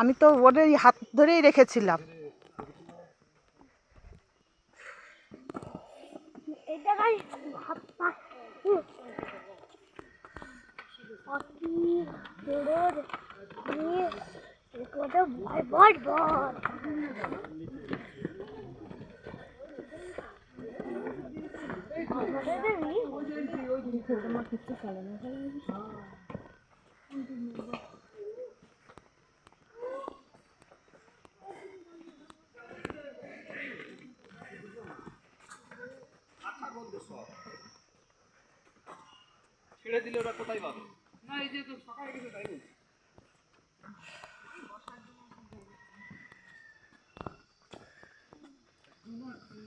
আমি তো ওর হাত ধরেই রেখেছিলাম। ছেড়ে দিলে ওরা কোথায় পাবে? না এই যে তো সকালে গেছে তাই বলছি।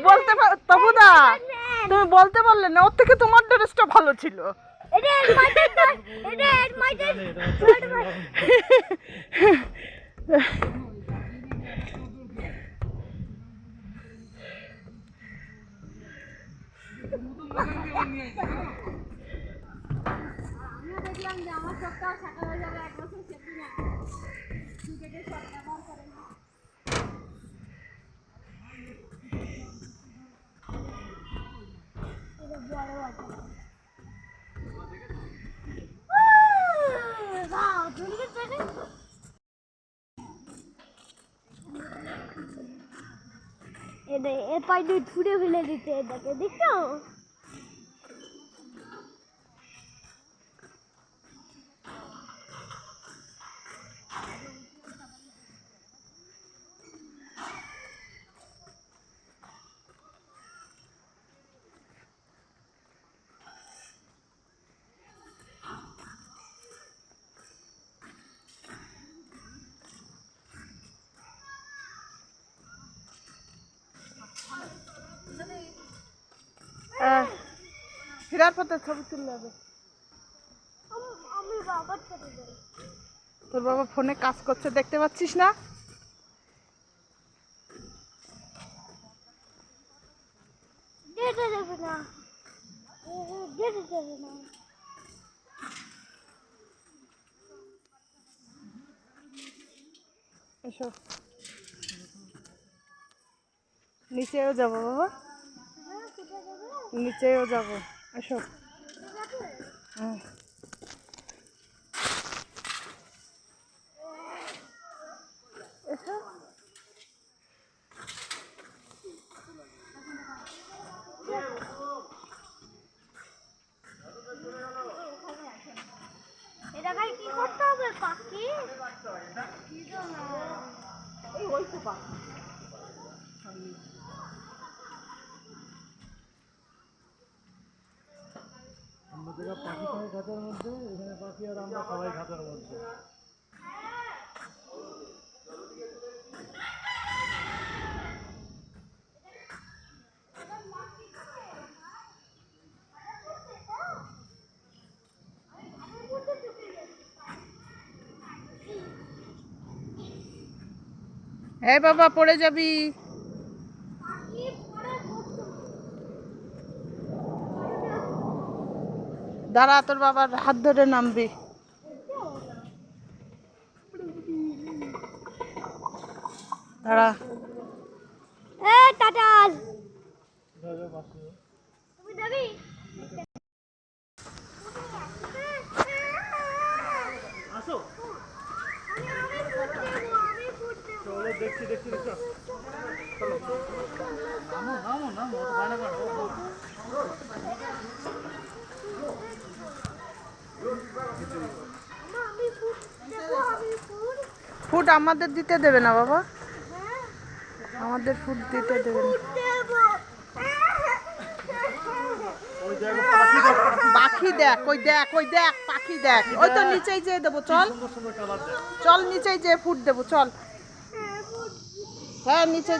বলতে তবুদা তুমি বলতে পারলে না, ওর থেকে তোমার ড্রেসটা ভালো ছিল। দেখলাম যে আমার সপ্তাহ শাখা হয়ে যাবে 1 বছর সেটি না দুটোকে সব ব্যবহার করে না। এর পায়ে ছুঁড়ে ফেলে দিতে এটাকে দেখছো? ফেরার পথে ছবি তুললে হবে। আমি বাবার সাথে যাই। তোর বাবা ফোনে কাজ করছে, দেখতে পাচ্ছিস না? যেতে যাবে না, যেতে যাবে না। এসো, নিচেও যাবো বাবা, নিচেও যাবো, এসো। হ্যাঁ এসো। এটাকে কি করতে হবে পাখি? এই ওই তো পাখি। আমরা পাখি সবাই খাঁচার মধ্যে, এখানে পাখি আর আমরা সবাই খাঁচার মধ্যে। হ্যাঁ বাবা, পড়ে যাবি। দাঁড়া, তোর বাবার হাত ধরে নামবি। দাঁড়া। টাটা। তুমি যাবি? আসো, চলো দেখছি দেখছি দেখছো। চলো নামো নামো নামো, অত বায়না করো। ফুড আমাদের দিতে দেবে না বাবা, আমাদের ফুড দিতে দেবে না। পাখি দেখ, ওই দেখ, ওই দেখ পাখি দেখ, ওই তো নিচেই যেয়ে দেবো। চল চল, নিচেই যেয়ে ফুড দেবো, চল। হ্যাঁ নিচে।